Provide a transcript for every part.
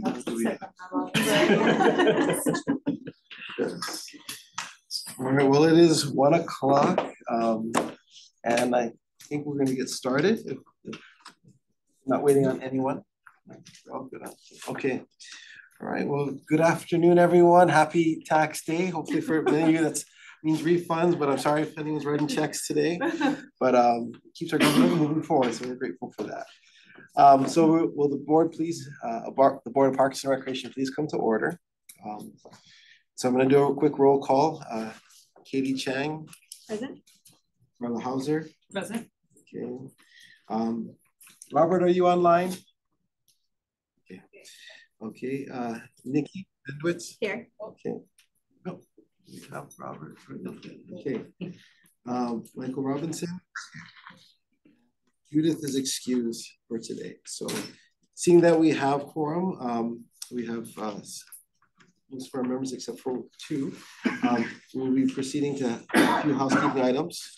All right, well, it is 1 o'clock, and I think we're going to get started. If not waiting on anyone. Oh, good. Okay. All right. Well, good afternoon, everyone. Happy tax day. Hopefully for many of you that means refunds, but I'm sorry if anyone's writing checks today. But keeps our government moving forward, so we're grateful for that. So will the board please, the Board of Parks and Recreation, please come to order. So I'm going to do a quick roll call. Katie Chang. Present. Carla Houser. Present. Okay. Robert, are you online? Okay. Okay. Nikki Medwetz. Here. Okay. No, we have Robert. Okay. Michael Robinson. Judith is excused for today. So seeing that we have quorum, we have most of our members except for 2. We'll be proceeding to a few housekeeping items.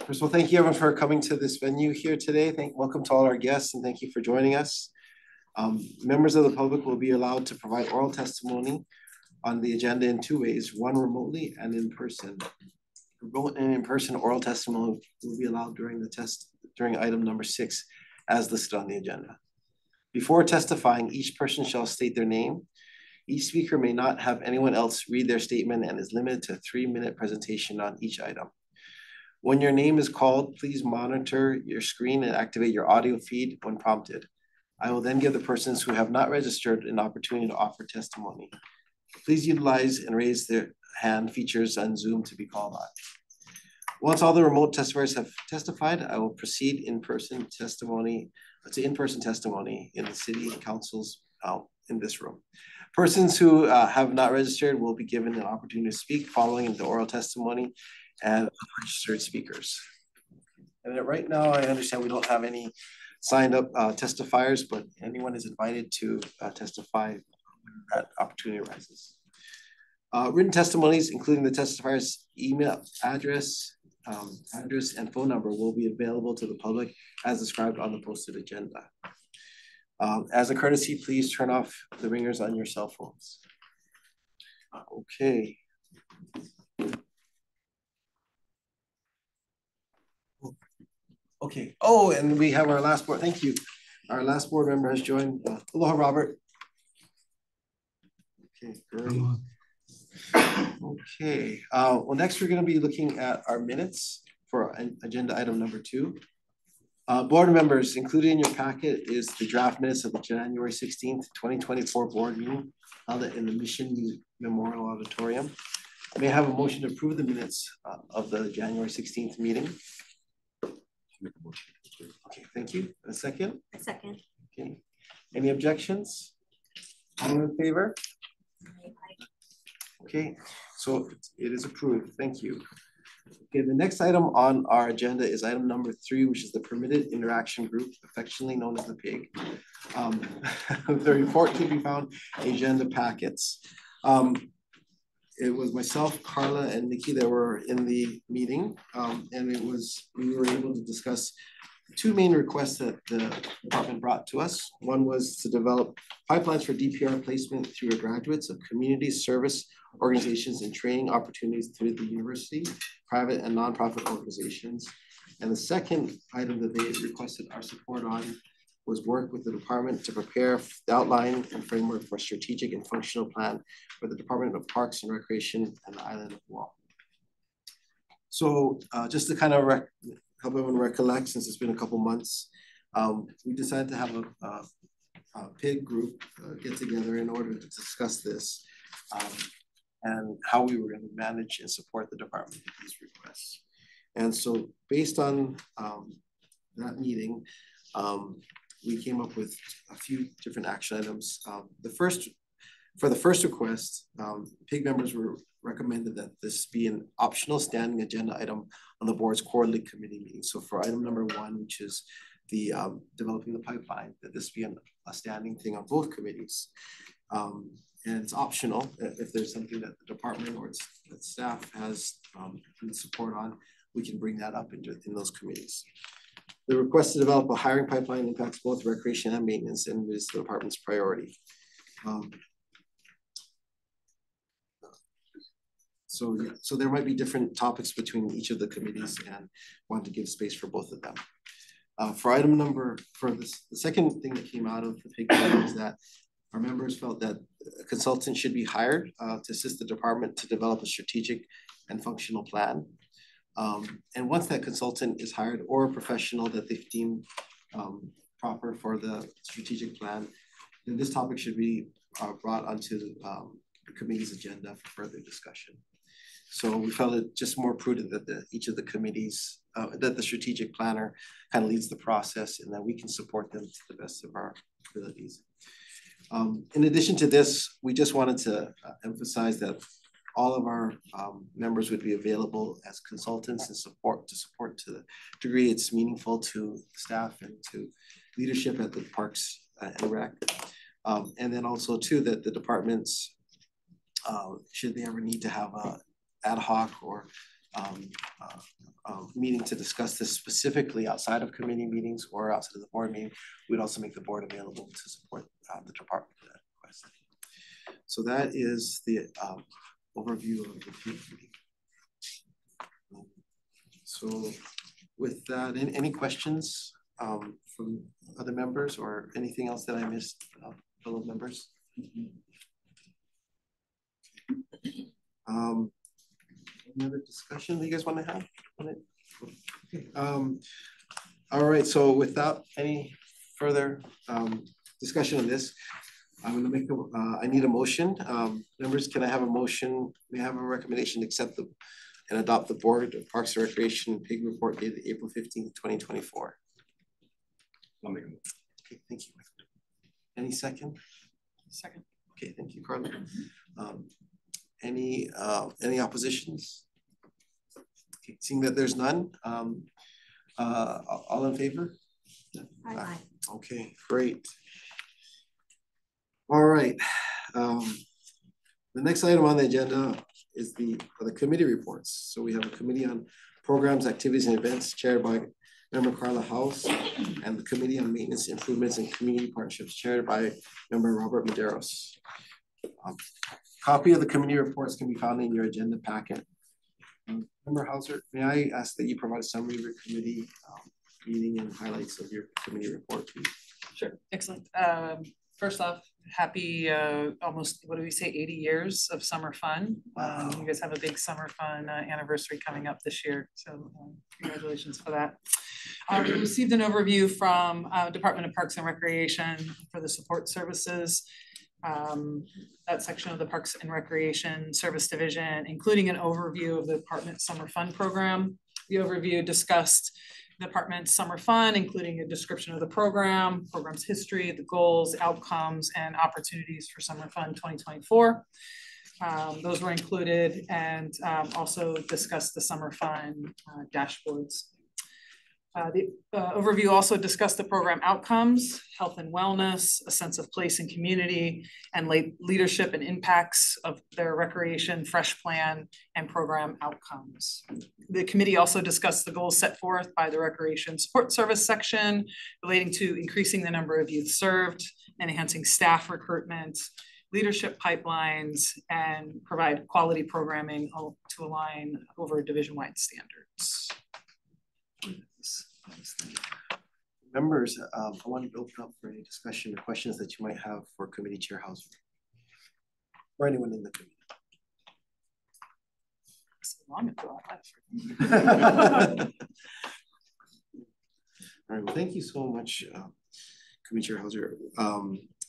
First of all, thank you everyone for coming to this venue here today. Welcome to all our guests and thank you for joining us. Members of the public will be allowed to provide oral testimony on the agenda in 2 ways, one remotely and in person. Remote and in-person oral testimony will be allowed during item number 6 as listed on the agenda. Before testifying, each person shall state their name. Each speaker may not have anyone else read their statement and is limited to a 3-minute presentation on each item. When your name is called, please monitor your screen and activate your audio feed when prompted. I will then give the persons who have not registered an opportunity to offer testimony. Please utilize and raise their hand features on Zoom to be called on. Once all the remote testifiers have testified, I will proceed to in-person testimony in the city councils in this room. Persons who have not registered will be given an opportunity to speak following the oral testimony and registered speakers. And right now, I understand we don't have any signed up testifiers, but anyone is invited to testify when that opportunity arises. Written testimonies, including the testifier's email address, and phone number will be available to the public as described on the posted agenda. As a courtesy, please turn off the ringers on your cell phones. Okay. Okay. Oh, and we have our last board. Thank you. Our last board member has joined. Aloha, Robert. Okay, great. Okay. Well, next we're going to be looking at our minutes for agenda item number 2. Board members, included in your packet is the draft minutes of the January 16th, 2024 board meeting held in the Mission Memorial Auditorium. May I have a motion to approve the minutes of the January 16th meeting? Okay, thank you. A second? A second. Okay. Any objections? All in favor? Okay, so it is approved. Thank you. Okay, the next item on our agenda is item number 3, which is the Permitted Interaction Group, affectionately known as the PIG. The report can be found in agenda packets. It was myself, Carla, and Nikki that were in the meeting, and we were able to discuss 2 main requests that the department brought to us. One was to develop pipelines for DPR placement through graduates of community service organizations and training opportunities through the university, private and nonprofit organizations. And the second item that they requested our support on was work with the department to prepare the outline and framework for a strategic and functional plan for the Department of Parks and Recreation and the island of Oahu. So just to kind of help everyone recollect, since it's been a couple months, we decided to have a PIG group get together in order to discuss this and how we were going to manage and support the department with these requests. And so based on that meeting, we came up with a few different action items. For the first request, PIG members were recommended that this be an optional standing agenda item on the board's quarterly committee meeting. So for item number 1, which is the developing the pipeline, that this be a standing thing on both committees. And it's optional if there's something that the department or its staff has support on, we can bring that up in those committees. The request to develop a hiring pipeline impacts both recreation and maintenance and is the department's priority. So there might be different topics between each of the committees and want to give space for both of them. For the second thing that came out of the PIG is that our members felt that a consultant should be hired to assist the department to develop a strategic and functional plan. And once that consultant is hired or a professional that they've deemed proper for the strategic plan, then this topic should be brought onto the committee's agenda for further discussion. So we felt it just more prudent that each of the committees, that the strategic planner kind of leads the process and that we can support them to the best of our abilities. In addition to this, we just wanted to emphasize that all of our members would be available as consultants and support to the degree it's meaningful to staff and to leadership at the Parks and Rec. And then also too that the departments, should they ever need to have a ad hoc or meeting to discuss this specifically outside of committee meetings or outside of the board meeting, we'd also make the board available to support the department request. So that is the overview of the committee. So with that, any questions from other members or anything else that I missed, fellow members? Another discussion that you guys want to have on it? Okay. All right, so without any further discussion on this, I'm going to make I need a motion. Members, can I have a motion? We have a recommendation to accept and adopt the Board of Parks and Recreation PIG report dated April 15th, 2024. I'll make a motion. Okay, thank you. Any second? Second. Okay, thank you, Carla. Any oppositions? Okay, seeing that there's none, all in favor? Aye. Okay, great. All right. The next item on the agenda is the committee reports. So we have a committee on programs, activities, and events chaired by Member Carla Houser, and the Committee on Maintenance, Improvements, and Community Partnerships chaired by Member Robert Medeiros. Copy of the committee reports can be found in your agenda packet. Member Houser, may I ask that you provide a summary of your committee meeting and highlights of your committee report, please? Sure, excellent. First off, happy almost, what do we say, 80 years of summer fun. Wow. You guys have a big summer fun anniversary coming up this year, so congratulations for that. We received an overview from Department of Parks and Recreation for the support services. That section of the Parks and Recreation Service Division, including an overview of the department's summer fun program. The overview discussed the department's summer fun, including a description of the program's history, the goals, outcomes, and opportunities for summer fun 2024. Those were included, and also discussed the summer fun dashboards. The overview also discussed the program outcomes, health and wellness, a sense of place and community, and leadership and impacts of their recreation fresh plan and program outcomes. The committee also discussed the goals set forth by the recreation support service section relating to increasing the number of youth served, enhancing staff recruitment, leadership pipelines, and provide quality programming to align over division-wide standards. Members, I want to open up for any discussion or questions that you might have for Committee Chair Houser or anyone in the committee. All right, well, thank you so much, Committee Chair Houser.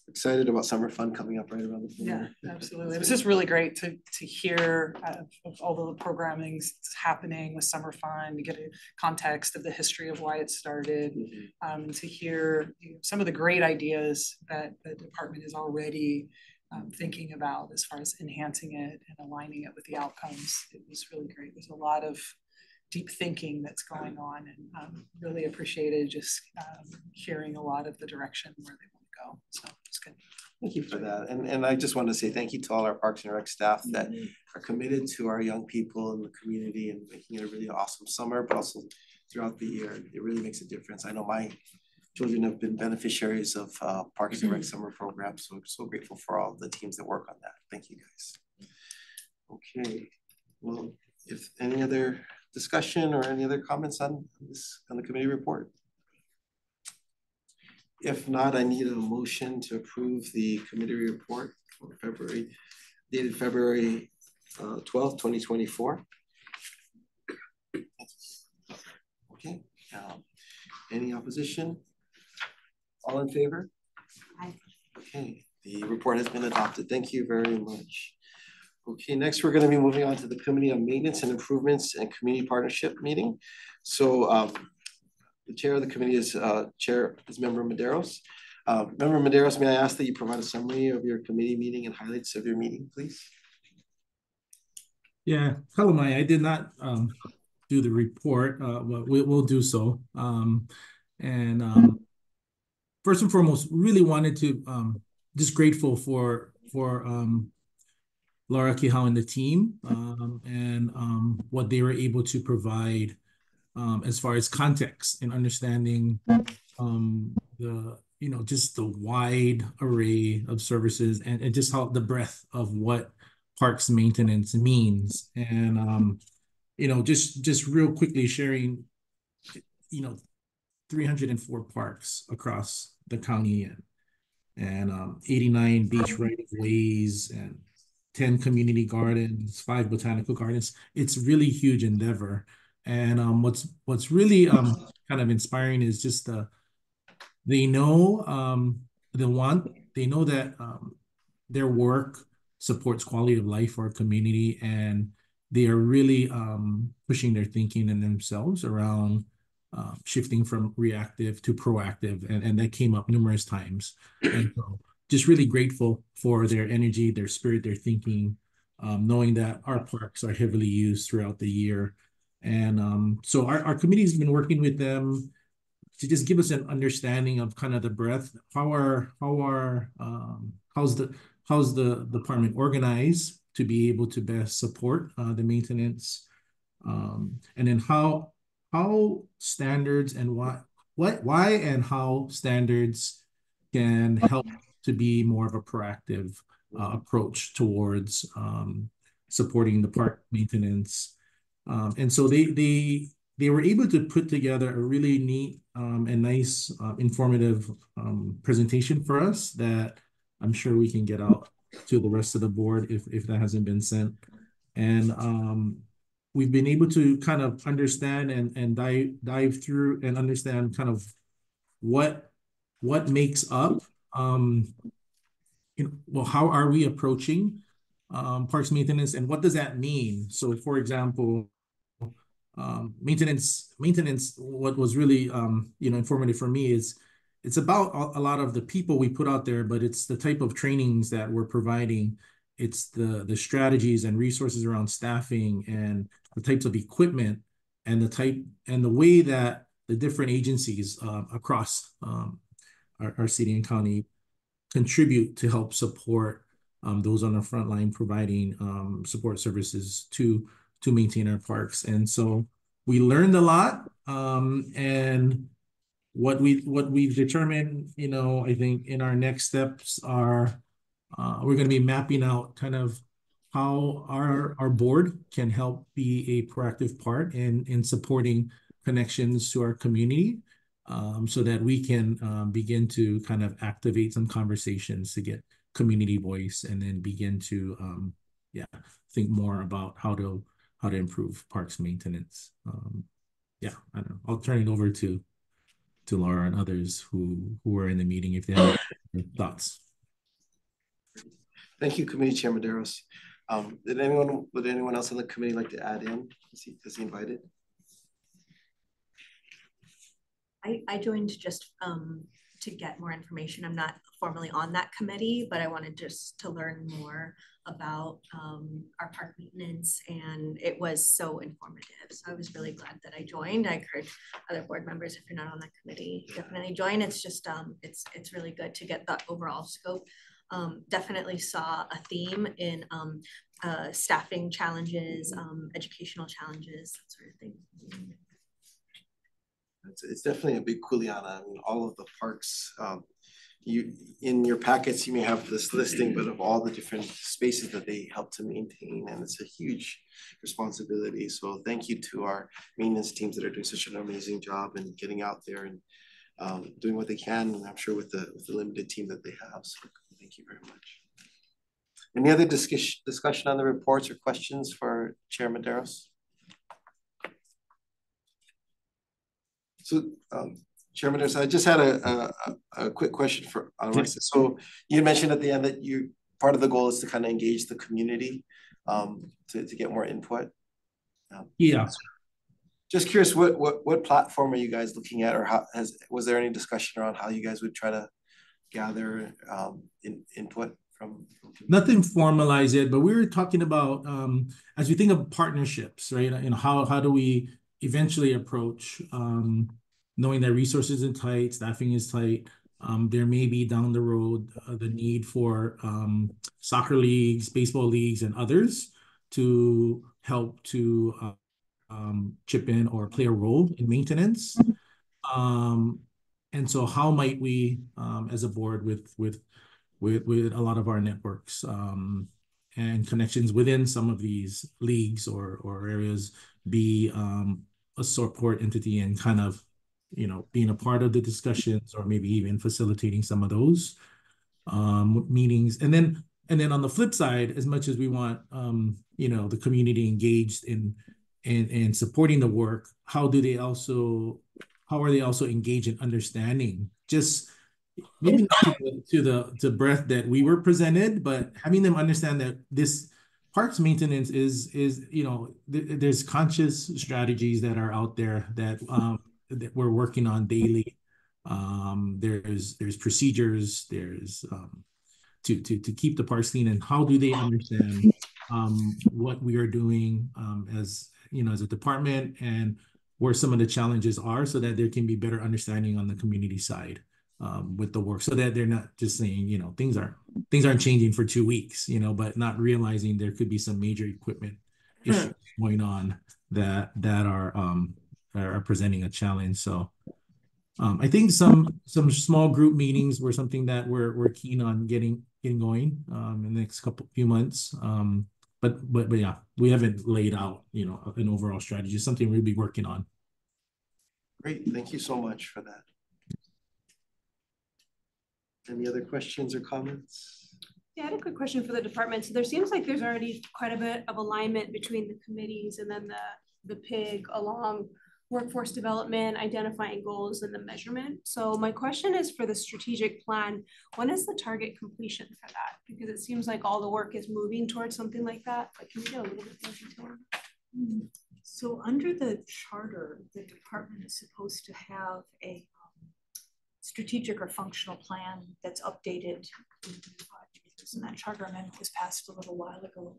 Excited about summer fun coming up right around the corner. Yeah, absolutely. It was just really great to hear of all the programming that's happening with summer fun, to get a context of the history of why it started, to hear some of the great ideas that the department is already thinking about as far as enhancing it and aligning it with the outcomes. It was really great. There's a lot of deep thinking that's going on, and really appreciated just hearing a lot of the direction where they want to go. So it's good. Thank you for that. And I just want to say thank you to all our Parks and Rec staff that are committed to our young people in the community and making it a really awesome summer, but also throughout the year. It really makes a difference. I know my children have been beneficiaries of Parks and Rec summer programs, so I'm so grateful for all the teams that work on that. Thank you, guys. Okay, well, if any other discussion or any other comments on the committee report? If not, I need a motion to approve the committee report for dated February 12th, 2024. Okay, any opposition? All in favor? Aye. Okay, the report has been adopted. Thank you very much. Okay, next we're going to be moving on to the Committee on Maintenance and Improvements and Community Partnership meeting. So the chair of the committee is Member Medeiros. Member Medeiros, may I ask that you provide a summary of your committee meeting and highlights of your meeting, please? Yeah, hello, Maya. I did not do the report, but we'll do so. First and foremost, really wanted to just grateful for Laura Kihau and the team and what they were able to provide as far as context and understanding just the wide array of services and just how the breadth of what parks maintenance means. And just real quickly sharing 304 parks across the county and 89 beach right-of-ways and 10 community gardens, 5 botanical gardens. It's really huge endeavor. And what's really kind of inspiring is just they know that their work supports quality of life for our community, and they are really pushing their thinking in themselves around shifting from reactive to proactive, and that came up numerous times. And so just really grateful for their energy, their spirit, their thinking, knowing that our parks are heavily used throughout the year. And so our committee's been working with them to just give us an understanding of kind of the breadth. How's the department organized to be able to best support the maintenance, and then how standards and why and how standards can help to be more of a proactive approach towards supporting the park maintenance. And so they were able to put together a really neat and nice informative presentation for us that I'm sure we can get out to the rest of the board if that hasn't been sent. And we've been able to kind of understand and dive through and understand kind of what makes up how are we approaching parks maintenance, and what does that mean? So for example, maintenance, what was really informative for me is it's about a lot of the people we put out there, but it's the type of trainings that we're providing. It's the strategies and resources around staffing and the types of equipment and the way that the different agencies across our city and county contribute to help support those on the front line providing support services to maintain our parks. And so we learned a lot, and what we've determined, I think in our next steps are we're going to be mapping out kind of how our board can help be a proactive part in supporting connections to our community, so that we can begin to kind of activate some conversations to get community voice, and then begin to think more about how to improve parks maintenance. I don't know. I'll turn it over to Laura and others who were in the meeting if they have thoughts. Thank you, Committee Chair Medeiros. Would anyone else on the committee like to add in? Is he invited? I joined just to get more information. I'm not formally on that committee, but I wanted just to learn more about our park maintenance, and it was so informative. So I was really glad that I joined. I encourage other board members, if you're not on that committee, definitely join. It's just it's really good to get the overall scope. Definitely saw a theme in staffing challenges, educational challenges, that sort of thing. It's definitely a big kuleana. I mean, all of the parks, you in your packets, you may have this listing, but of all the different spaces that they help to maintain, and it's a huge responsibility. So thank you to our maintenance teams that are doing such an amazing job and getting out there and doing what they can, and I'm sure with the limited team that they have. So thank you very much. Any other discussion on the reports or questions for Chair Medeiros? So, Chair Medeiros, I just had a quick question for Alexa. So you mentioned at the end that part of the goal is to kind of engage the community to get more input. Yeah. Just curious, what platform are you guys looking at, or was there any discussion around how you guys would try to gather input from Nothing formalized yet, but we were talking about as we think of partnerships, right? You know, how do we eventually approach knowing that resources are tight, staffing is tight. There may be down the road the need for soccer leagues, baseball leagues, and others to help to chip in or play a role in maintenance. And so how might we, as a board with a lot of our networks and connections within some of these leagues or areas, be a support entity and kind of, you know, being a part of the discussions or maybe even facilitating some of those meetings. And then on the flip side, as much as we want, you know, the community engaged in supporting the work, how are they also engaged in understanding, just maybe not to the breadth that we were presented, but having them understand that this parks maintenance is you know, there's conscious strategies that are out there that we're working on daily. There's procedures, there's to keep the parks clean, and how do they understand what we are doing as, you know, as a department, and where some of the challenges are, so that there can be better understanding on the community side with the work, so that they're not just saying, you know, things aren't changing for 2 weeks, you know, but not realizing there could be some major equipment issues going on that are presenting a challenge. So I think some small group meetings were something that we're keen on getting going in the next few months. But yeah, we haven't laid out, you know, an overall strategy. It's something we'll be working on. Great, thank you so much for that. Any other questions or comments? Yeah, I had a quick question for the department. So there seems like there's already quite a bit of alignment between the committees and then the PIG along workforce development, identifying goals, and the measurement. So my question is for the strategic plan, when is the target completion for that? Because it seems like all the work is moving towards something like that. But can we get a little bit more detail? So under the charter, the department is supposed to have a strategic or functional plan that's updated in 5 years. And that charter amendment was passed a little while ago.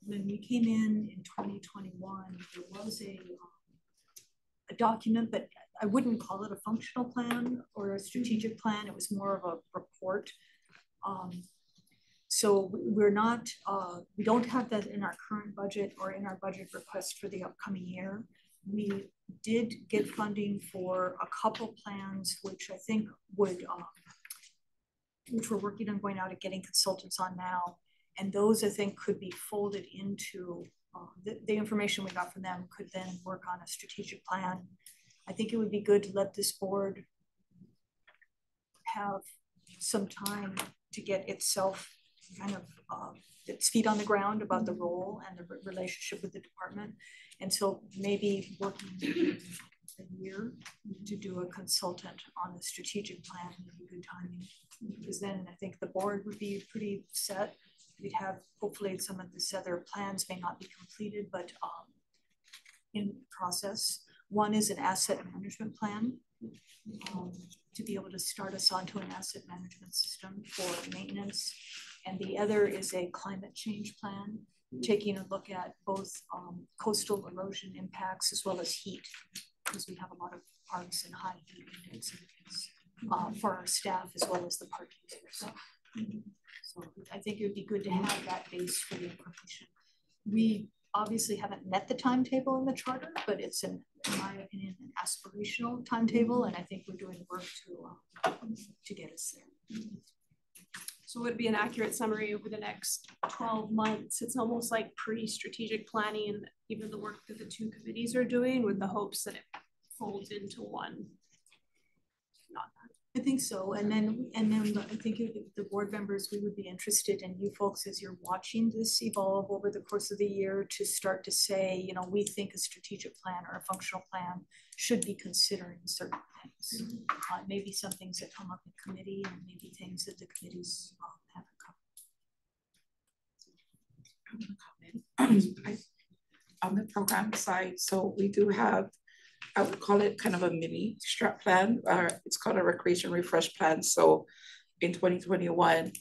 When we came in 2021, there was a document, but I wouldn't call it a functional plan or a strategic plan. It was more of a report. So we're not, we don't have that in our current budget or in our budget request for the upcoming year. We did get funding for a couple plans, which I think would, which we're working on going out and getting consultants on now. And those I think could be folded into the information we got from them could then work on a strategic plan. I think it would be good to let this board have some time to get itself kind of its feet on the ground about the role and the relationship with the department. And so maybe working a year to do a consultant on the strategic plan would be good timing, because then I think the board would be pretty set. We'd have, hopefully some of these other plans may not be completed, but in process. One is an asset management plan to be able to start us onto an asset management system for maintenance. And the other is a climate change plan, taking a look at both coastal erosion impacts as well as heat, because we have a lot of parks and high heat indexes for our staff as well as the park users. So I think it would be good to have that base for the information. We obviously haven't met the timetable in the charter, but it's in my opinion, an aspirational timetable, and I think we're doing work to get us there. So would it be an accurate summary over the next 12 months? It's almost like pre-strategic planning and even the work that the two committees are doing with the hopes that it folds into one. Not that. I think so, and then I think the board members, we would be interested in you folks as you're watching this evolve over the course of the year to start to say, you know, we think a strategic plan or a functional plan should be considering certain things. Maybe some things that come up in committee and maybe things that the committees haven't covered. On the program side, so we do have, I would call it kind of a mini strat plan. It's called a recreation refresh plan. So in 2021,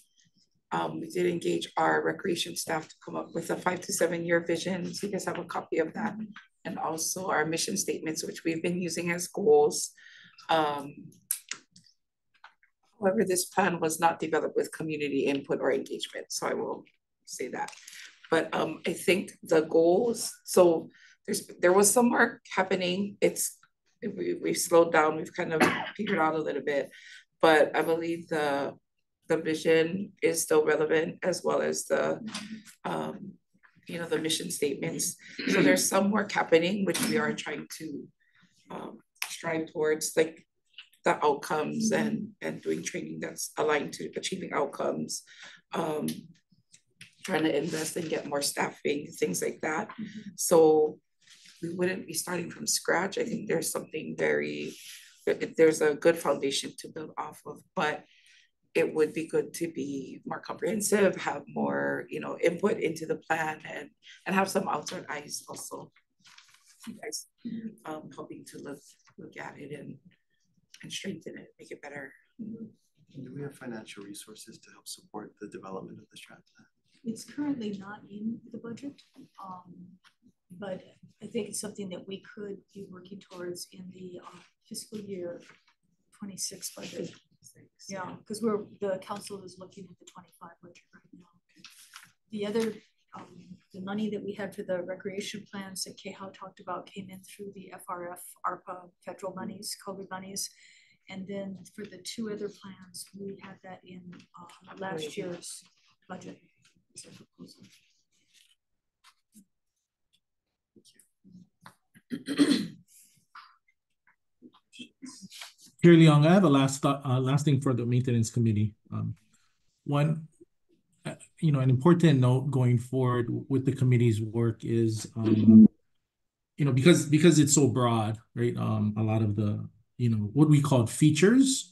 we did engage our recreation staff to come up with a 5 to 7 year vision. So you guys have a copy of that. And also our mission statements, which we've been using as goals. However, this plan was not developed with community input or engagement. So I will say that. But I think the goals, so there was some work happening. We've slowed down. We've kind of figured out a little bit, but I believe the vision is still relevant as well as the the mission statements. So there's some work happening, which we are trying to strive towards, like the outcomes and doing training that's aligned to achieving outcomes. Trying to invest and get more staffing, things like that. So we wouldn't be starting from scratch. I think there's something there's a good foundation to build off of, but it would be good to be more comprehensive, have more, input into the plan and have some outside eyes also. You guys helping to look at it and strengthen it, make it better. Do we have financial resources to help support the development of the strat plan? It's currently not in the budget, but I think it's something that we could be working towards in the fiscal year 26 budget. Yeah, because the council is looking at the 25 budget right now. The other, the money that we had for the recreation plans that Keha talked about came in through the FRF, ARPA federal monies, COVID monies. And then for the two other plans, we had that in last year's budget. Chair Leong, I have a last thing for the maintenance committee. One, an important note going forward with the committee's work is, because it's so broad, right? A lot of the, what we call features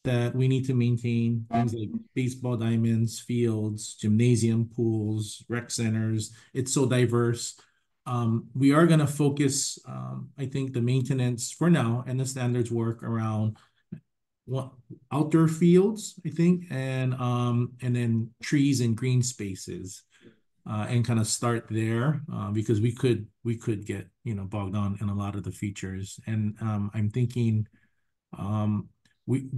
that we need to maintain, things like baseball diamonds, fields, gymnasium, pools, rec centers. It's so diverse. We are going to focus, I think, the maintenance for now and the standards work around outdoor fields, I think, and then trees and green spaces, and kind of start there, because we could get bogged down in a lot of the features. And I'm thinking,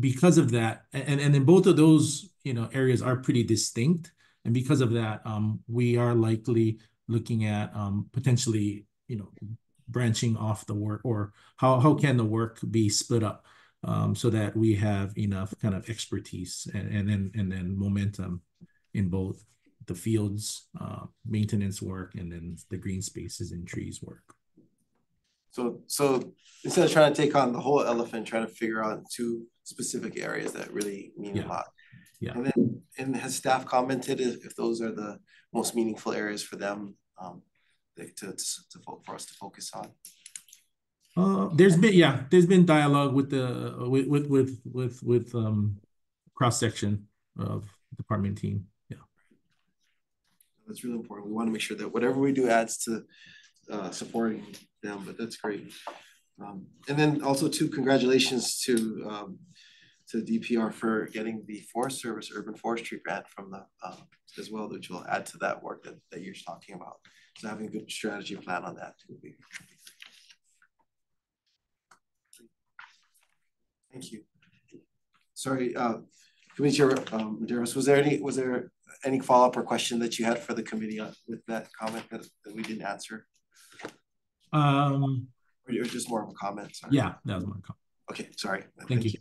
because of that, and then both of those areas are pretty distinct, and because of that, we are likely looking at potentially branching off the work, or how can the work be split up, so that we have enough kind of expertise and then momentum in both the fields maintenance work and then the green spaces and trees work. So instead of trying to take on the whole elephant, trying to figure out two specific areas that really mean a lot. Yeah. And has staff commented if those are the most meaningful areas for them for us to focus on? There's been dialogue with cross section of department team. Yeah, that's really important. We want to make sure that whatever we do adds to supporting them, but that's great. And then also too, congratulations to DPR for getting the Forest Service Urban Forestry grant from the as well, which will add to that work that you're talking about. So having a good strategy plan on that too. Thank you. Sorry, Committee Chair Medeiros, was there any follow-up or question that you had for the committee with that comment that we didn't answer? Or just more of a comment? Sorry. Yeah, that was my comment. Okay, sorry. Thank you.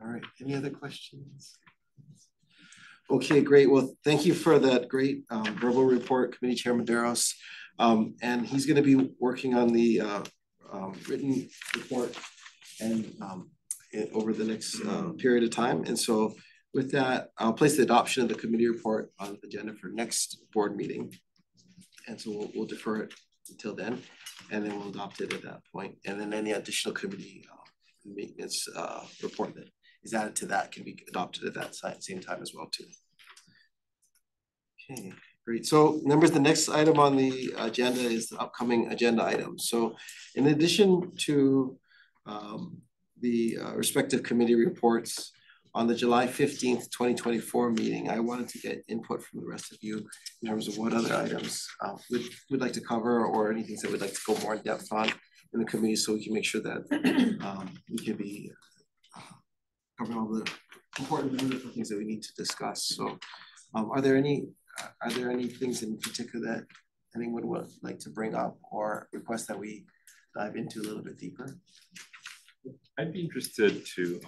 All right, any other questions? Okay, great. Well, thank you for that great verbal report, Committee Chair Medeiros. And he's going to be working on the written report and over the next period of time. And so with that, I'll place the adoption of the committee report on the agenda for next board meeting. And so we'll defer it until then, and then we'll adopt it at that point. And then any additional committee maintenance report that is added to that can be adopted at that same time as well too. Okay, great. So members, the next item on the agenda is the upcoming agenda items. So in addition to the respective committee reports on the July 15th, 2024 meeting, I wanted to get input from the rest of you in terms of what other items we'd like to cover or anything that we'd like to go more in depth on in the committee so we can make sure that we can be covering all the important and wonderful things that we need to discuss. So are there any things in particular that anyone would like to bring up or request that we dive into a little bit deeper? I'd be interested to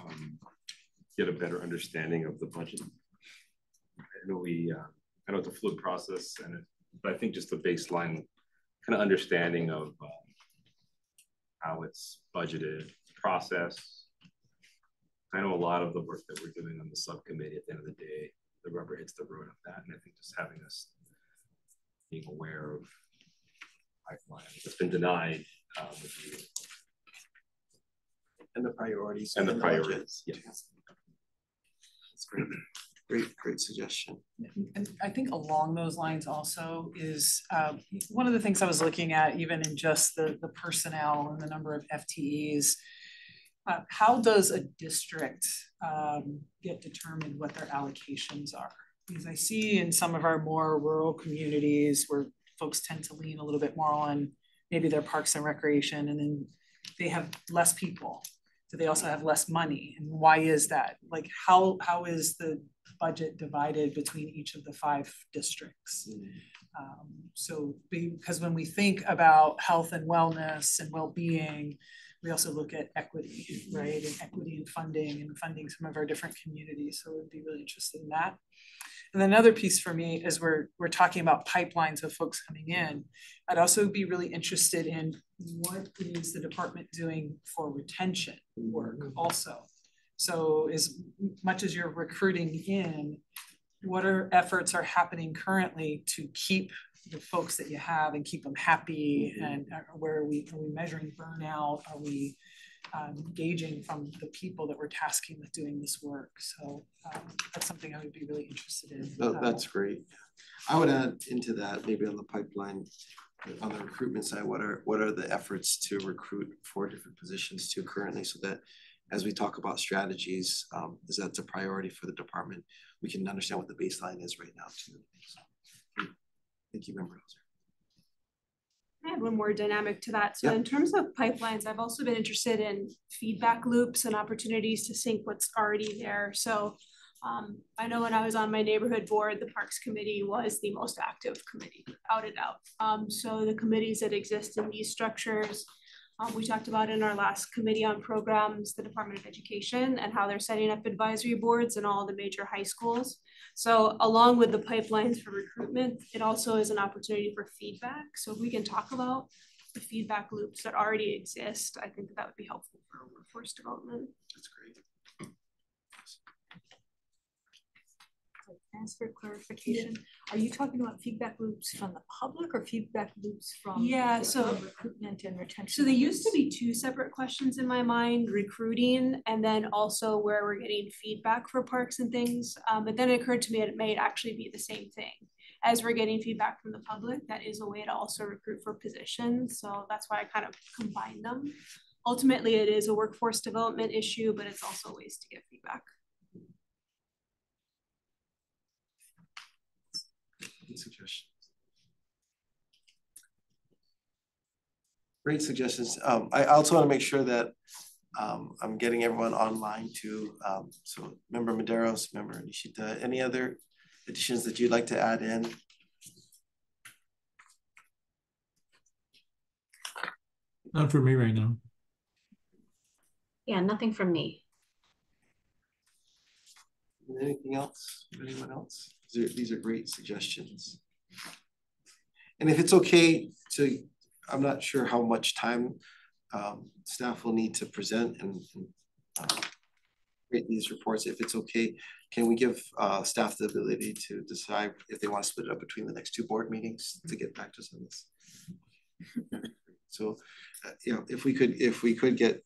get a better understanding of the budget. I know it's a fluid process, but I think just the baseline kind of understanding of how it's budgeted, process. I know a lot of the work that we're doing on the subcommittee at the end of the day, the rubber hits the road of that. And I think just having us being aware of pipeline that's been denied and the priorities. And the priorities, yes. That's great. Great suggestion. And I think along those lines also is one of the things I was looking at, even in just the personnel and the number of FTEs. How does a district get determined what their allocations are? Because I see in some of our more rural communities where folks tend to lean a little bit more on maybe their parks and recreation, and then they have less people. Do they also have less money? And why is that? Like how is the budget divided between each of the 5 districts? So because when we think about health and wellness and well-being, we also look at equity, right? And equity and funding some of our different communities. So we'd be really interested in that. And another piece for me is we're talking about pipelines of folks coming in. I'd also be really interested in what is the department doing for retention work also. So as much as you're recruiting in, what efforts are happening currently to keep the folks that you have and keep them happy? And where are we measuring burnout? Are we engaging from the people that we're tasking with doing this work? So that's something I would be really interested in. That's great. I would add into that maybe on the pipeline, on the recruitment side, what are the efforts to recruit for different positions too currently, so that as we talk about strategies, is that's a priority for the department, we can understand what the baseline is right now too. So, thank you, Member Houser. I add one more dynamic to that. So in terms of pipelines, I've also been interested in feedback loops and opportunities to sync what's already there. So I know when I was on my neighborhood board, the Parks Committee was the most active committee, without a doubt. So the committees that exist in these structures, we talked about in our last committee on programs, the Department of Education and how they're setting up advisory boards in all the major high schools. So along with the pipelines for recruitment, it also is an opportunity for feedback. So if we can talk about the feedback loops that already exist, I think that would be helpful for workforce development. That's great. As for clarification, are you talking about feedback loops from the public or feedback loops from so recruitment and retention? So there used to be 2 separate questions in my mind: recruiting, and then also where we're getting feedback for parks and things. But then it occurred to me it may actually be the same thing. As we're getting feedback from the public, that is a way to also recruit for positions. So that's why I kind of combine them. Ultimately, it is a workforce development issue, but it's also ways to get feedback. Suggestions. Great suggestions. I also want to make sure that I'm getting everyone online too. So member Medeiros, member Nishita, any other additions that you'd like to add in? Not for me right now. Yeah, nothing from me. Anything else? Anyone else? These are great suggestions. And if it's okay to, I'm not sure how much time staff will need to present and create these reports. If it's okay, can we give staff the ability to decide if they want to split it up between the next two board meetings to get back to us on this? So, you know, if we could get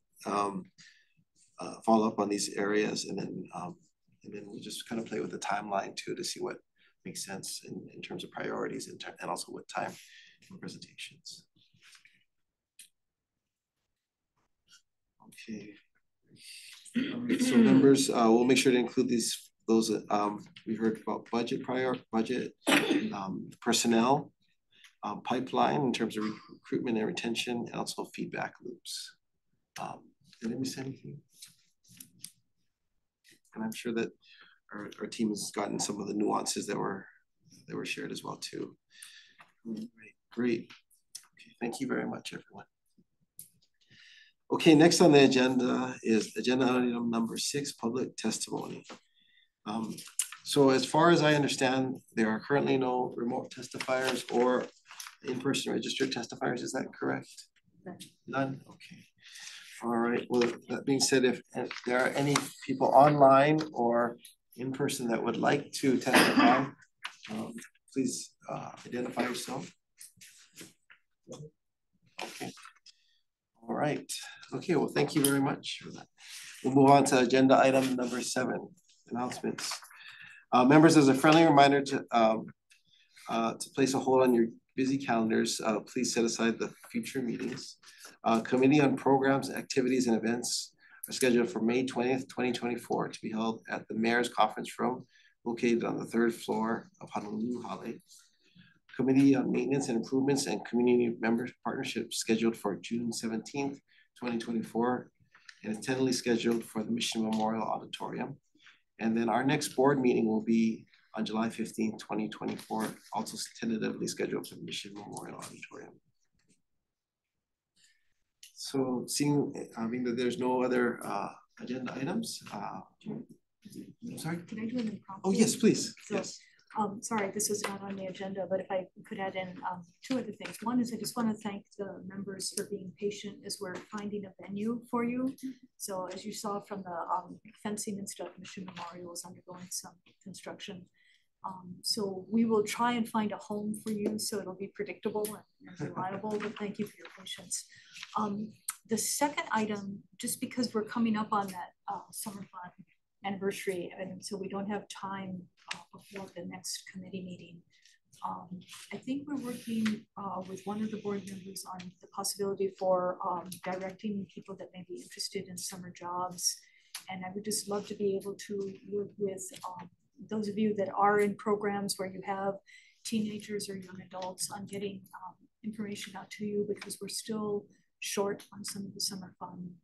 follow up on these areas, and then we'll just kind of play with the timeline too to see what makes sense in terms of priorities and also what time for presentations. Okay. So members, we'll make sure to include those we heard about budget, personnel, pipeline in terms of recruitment and retention, and also feedback loops. Did I miss anything? And I'm sure that our team has gotten some of the nuances that were shared as well too. Great. Okay, thank you very much, everyone. Okay, next on the agenda is agenda item number 6, public testimony. So as far as I understand, there are currently no remote testifiers or in-person registered testifiers. Is that correct? None? Okay. All right. Well, that being said, if there are any people online or in person that would like to testify, please identify yourself. Okay. All right. Okay. Well, thank you very much for that. We'll move on to agenda item number 7, announcements. Members, as a friendly reminder to place a hold on your busy calendars, please set aside the future meetings. Committee on Programs, Activities, and Events are scheduled for May 20th, 2024 to be held at the Mayor's Conference Room located on the 3rd floor of Honolulu Hale. Committee on Maintenance and Improvements and Community Member Partnerships scheduled for June 17th, 2024, and is tentatively scheduled for the Mission Memorial Auditorium. And then our next board meeting will be on July 15th, 2024, also tentatively scheduled for the Mission Memorial Auditorium. So seeing that there's no other agenda items, I'm sorry? Can I do an impromptu? Oh, yes, please. So, yes. Sorry, this is not on the agenda, but if I could add in 2 other things. One is I just want to thank the members for being patient as we're finding a venue for you. So as you saw from the fencing and stuff, Mission Memorial is undergoing some construction. So we will try and find a home for you so it'll be predictable and reliable, but thank you for your patience. The second item, just because we're coming up on that summer fun anniversary, and so we don't have time before the next committee meeting. I think we're working with one of the board members on the possibility for directing people that may be interested in summer jobs. And I would just love to be able to work with those of you that are in programs where you have teenagers or young adults on getting information out to you, because we're still short on some of the summer fun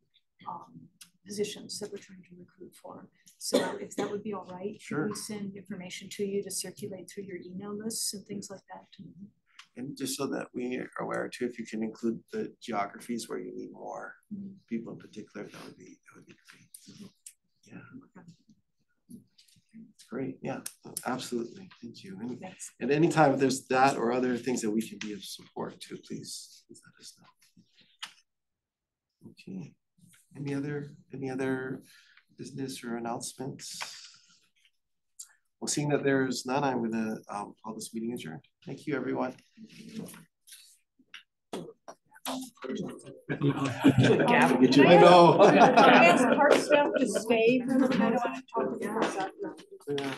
positions that we're trying to recruit for. So if that would be all right, sure. We send information to you to circulate through your email lists and things like that. And just so that we are aware too, if you can include the geographies where you need more people in particular, that would be great. Yeah. Great. Yeah, absolutely. Thank you. And at any time, if there's that or other things that we can be of support to, please let us know. Okay. Any other business or announcements? Well, seeing that there's none, I'm going to call this meeting adjourned. Thank you, everyone. I know. Ask Park staff to stay for a little bit. I want to talk about that.